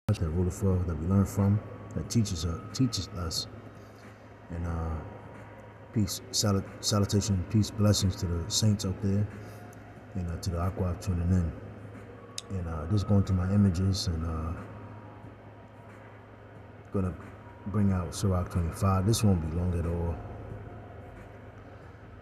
that ruleth for, that we learn from, that teaches us. And peace, salutation, peace, blessings to the saints out there, and to the Aqua tuning in. And just going through my images and gonna bring out Sirach 25. This won't be long at all.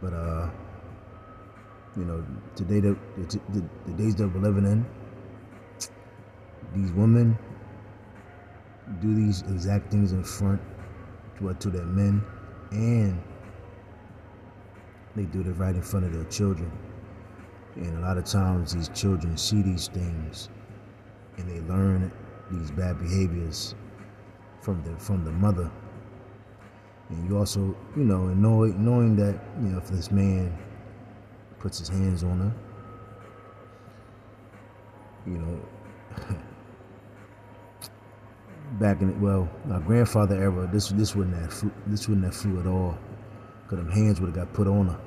But today the days that we're living in, these women do these exact things in front to their men, and they do it right in front of their children. And a lot of times these children see these things and they learn these bad behaviors from the mother. And you also, knowing that, if this man puts his hands on her, back in my grandfather era, this wouldn't have flew at all, because them hands would have got put on her,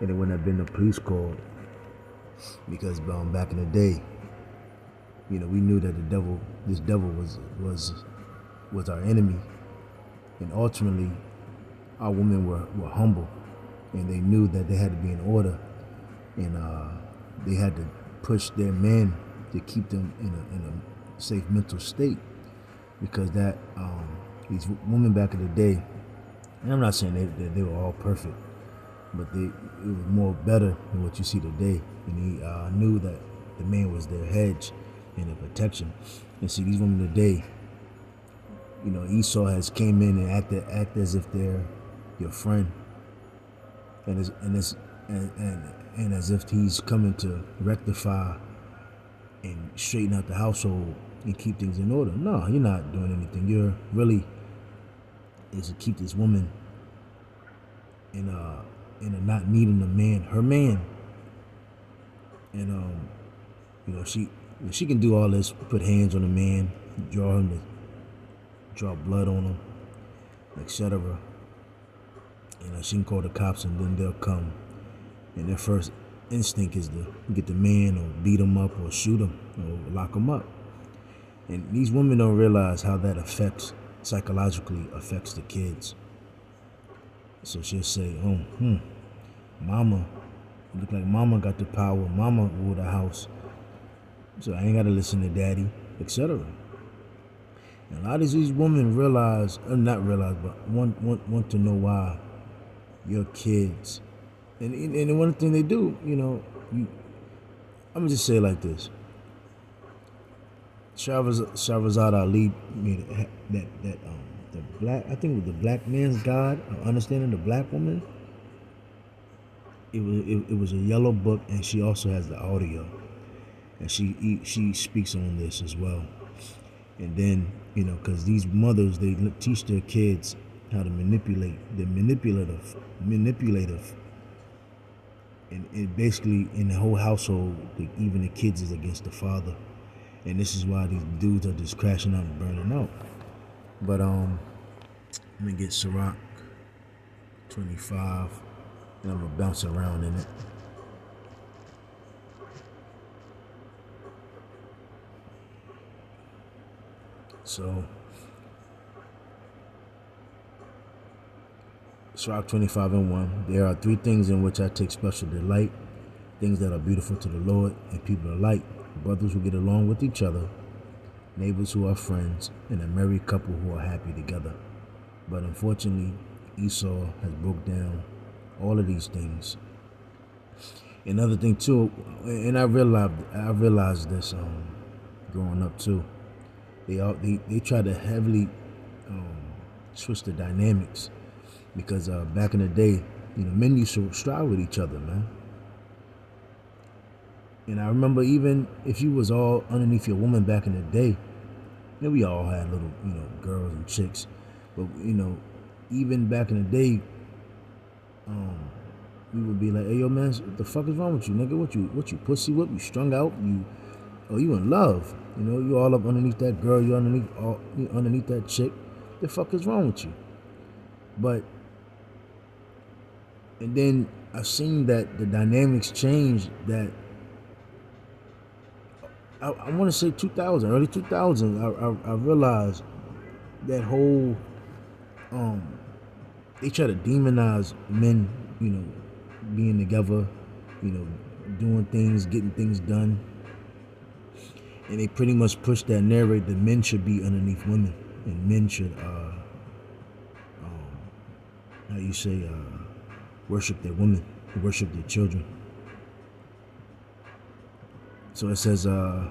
and it wouldn't have been the police called, because back in the day, we knew that this devil was our enemy, and ultimately, our women were humble, and they knew that they had to be in order, and they had to push their men to keep them in a safe mental state, because these women back in the day, and I'm not saying that they were all perfect, but it was more better than what you see today. And he knew that the man was their hedge and their protection. And see, these women today, Esau has came in and act as if they're your friend, and as if he's coming to rectify and straighten out the household and keep things in order. No, you're not doing anything. You're really is to keep this woman in a not needing her man, and she can do all this, put hands on a man, draw blood on him, etc. And she can call the cops, and then they'll come, and their first instinct is to get the man or beat him up or shoot him or lock him up. And these women don't realize how that psychologically affects the kids. So she'll say, mama, look like mama got the power, mama ruled the house, so I ain't gotta listen to daddy, etc. And a lot of these women not realize, but want to know why your kids, and one thing they do, I'm gonna just say it like this. Shahrazad Ali made that the black, I think it was the black man's God of understanding the black woman. It was a yellow book, and she also has the audio, and she speaks on this as well. And then because these mothers, they teach their kids how to manipulate. They're manipulative, and basically in the whole household, even the kids is against the father. And this is why these dudes are just crashing out and burning out. But let me get Sirach 25, and I'm gonna bounce around in it. So Sirach 25 and 1. There are three things in which I take special delight, things that are beautiful to the Lord and people alike: brothers who get along with each other, neighbors who are friends, and a married couple who are happy together. But unfortunately, Esau has broke down all of these things. Another thing too, and I realized this growing up too. They try to heavily switch the dynamics, because back in the day, men used to strive with each other, man. And I remember, even if you was all underneath your woman back in the day, we all had little, girls and chicks, but even back in the day, we would be like, "Hey, yo, man, what the fuck is wrong with you, nigga? What you pussy whip? You strung out? You in love? You all up underneath that girl? You underneath that chick? The fuck is wrong with you?" And then I've seen that the dynamics change, that I want to say 2000, early 2000. I realized that whole they try to demonize men, you know, being together, you know, doing things, getting things done, and they pretty much push that narrative that men should be underneath women, and men should, how you say, worship their women, worship their children. So it says, I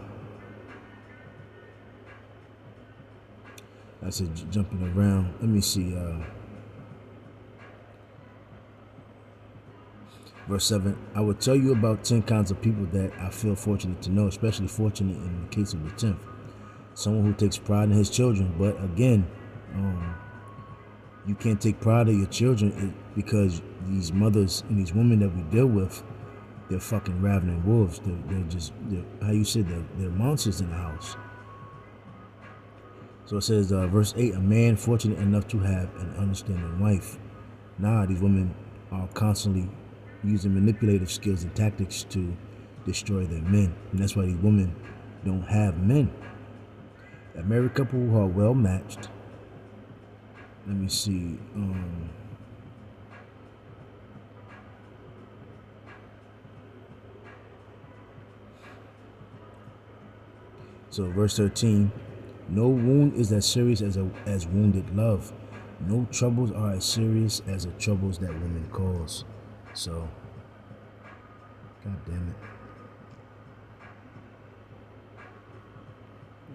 said jumping around. Let me see. Verse 7, I will tell you about 10 kinds of people that I feel fortunate to know, especially fortunate in the case of the 10th. Someone who takes pride in his children. But again, you can't take pride in your children because these mothers and these women that we deal with, they're fucking ravening wolves. They're how you said, they're monsters in the house. So it says, verse 8, a man fortunate enough to have an understanding wife. Nah, these women are constantly using manipulative skills and tactics to destroy their men. And that's why these women don't have men. A married couple who are well matched. Let me see. So verse 13, no wound is as serious as wounded love. No troubles are as serious as the troubles that women cause. So, God damn it.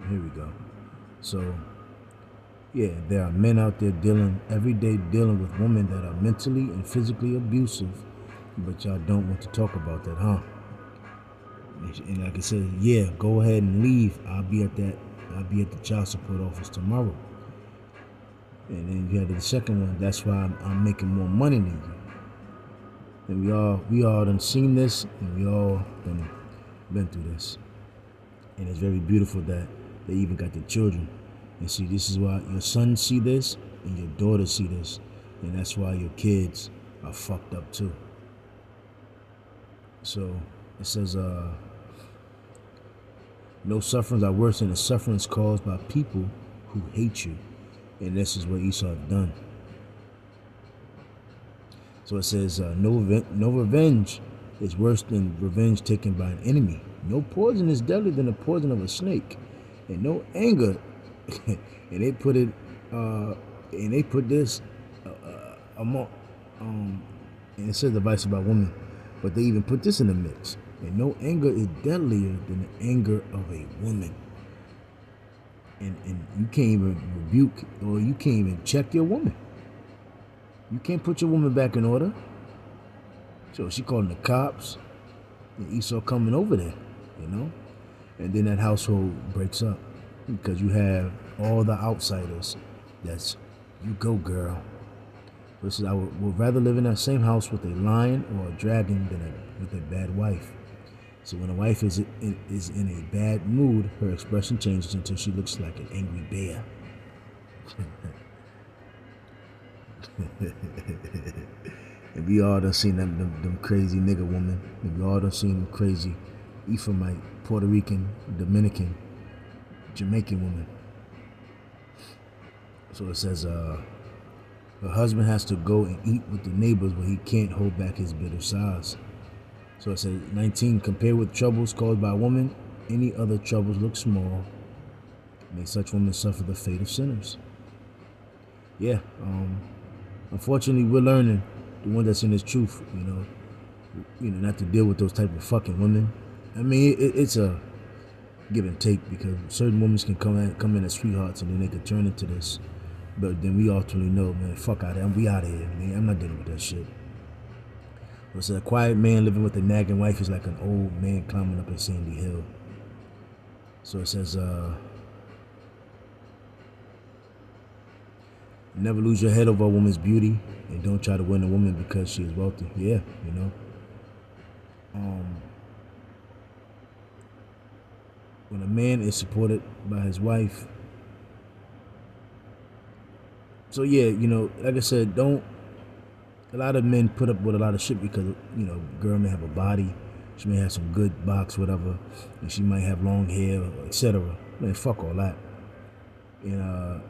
Here we go. So, yeah, there are men out there every day dealing with women that are mentally and physically abusive, but y'all don't want to talk about that, huh? And like I said, yeah, go ahead and leave. I'll be at the child support office tomorrow. And then you had the second one. That's why I'm making more money than you. And we all done seen this, and we all done been through this. And it's very beautiful that they even got their children. And see, this is why your sons see this and your daughters see this, and that's why your kids are fucked up too. So it says, no sufferings are worse than the sufferings caused by people who hate you. And this is what Esau have done. So it says, no revenge is worse than revenge taken by an enemy. No poison is deadlier than the poison of a snake. And no anger, and they put this among, and it says the advice about women, but they even put this in the mix. And no anger is deadlier than the anger of a woman. And you can't even rebuke, or you can't even check your woman. You can't put your woman back in order. So she calling the cops, and Esau coming over there, you know? And then that household breaks up because you have all the outsiders. That's, you go, girl. Listen, I would rather live in that same house with a lion or a dragon than with a bad wife. So when a wife is in a bad mood, her expression changes until she looks like an angry bear. And we all done seen them crazy nigga women. And we all done seen them crazy Ephraimite, Puerto Rican, Dominican, Jamaican women. So it says, her husband has to go and eat with the neighbors, but he can't hold back his bitter sighs. So it says, 19, compared with troubles caused by a woman, any other troubles look small. May such women suffer the fate of sinners. Yeah, unfortunately, we're learning, the one that's in this truth, you know, not to deal with those type of fucking women. I mean, it's a give and take, because certain women can come in as sweethearts and then they can turn into this. But then we ultimately know, man, fuck out of there. We out of here, man. I'm not dealing with that shit. It's a quiet man living with a nagging wife is like an old man climbing up a sandy hill. So it says, never lose your head over a woman's beauty, and don't try to win a woman because she is wealthy. Yeah, you know. When a man is supported by his wife. So yeah, you know, like I said, a lot of men put up with a lot of shit because, you know, girl may have a body, She may have some good box, whatever, and she might have long hair, etc. Man, fuck all that. And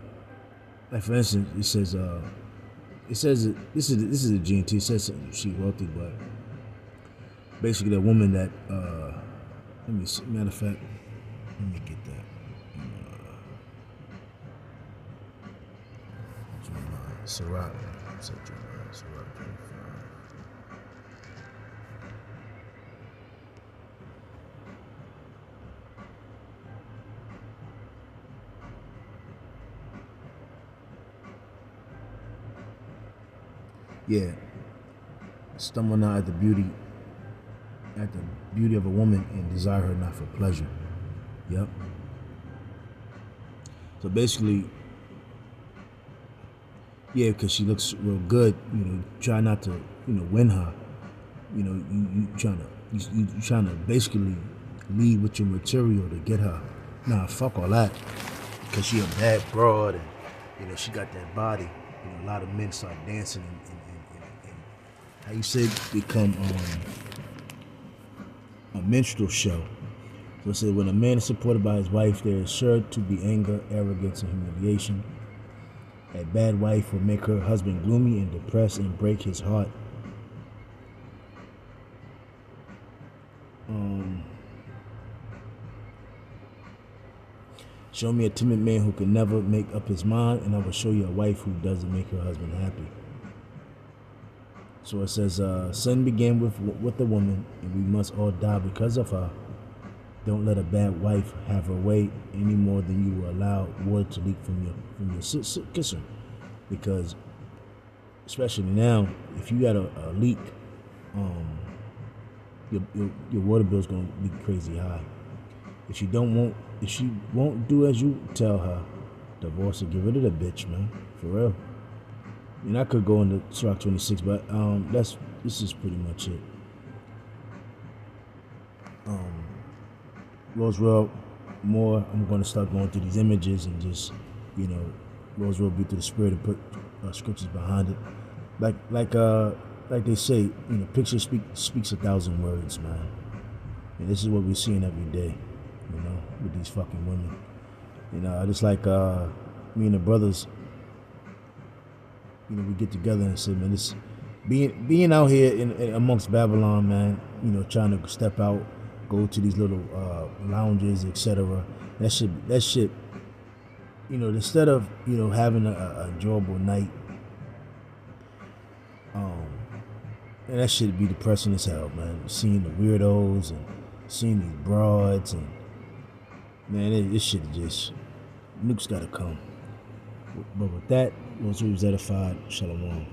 like for instance, it says this is a GNT. It says she's wealthy, but basically a woman that let me see, matter of fact, let me get that. Ciroc 25. Yeah, stumbling out at the beauty of a woman and desire her not for pleasure. Yep. So basically, yeah, because she looks real good. Try not to, win her. You trying to basically lead with your material to get her. Nah, fuck all that. Because she a bad broad and she got that body. A lot of men start dancing and how you say become a minstrel show. So it said when a man is supported by his wife, there is sure to be anger, arrogance, and humiliation. A bad wife will make her husband gloomy and depressed and break his heart. Show me a timid man who can never make up his mind, and I will show you a wife who doesn't make her husband happy. So it says, sin began with the woman, and we must all die because of her. Don't let a bad wife have her way any more than you will allow water to leak from your kisser. Because, especially now, if you got a leak, your water bill's gonna be crazy high. If she won't do as you tell her, divorce her, get rid of the bitch, man. For real. And I could go into Ciroc 26, but this is pretty much it. Roswell, more, I'm going to start going through these images and just, Roswell be through the spirit and put scriptures behind it. Like they say, picture speaks 1,000 words, man. And this is what we're seeing every day, with these fucking women. I just like me and the brothers, we get together and say, man, this being out here in amongst Babylon, man, trying to step out, go to these little lounges, etc. That shit, instead of having a enjoyable night, and that shit be depressing as hell, man. Seeing the weirdos and seeing these broads and man, this shit just nukes gotta come. But with that, those who's edified, shalom.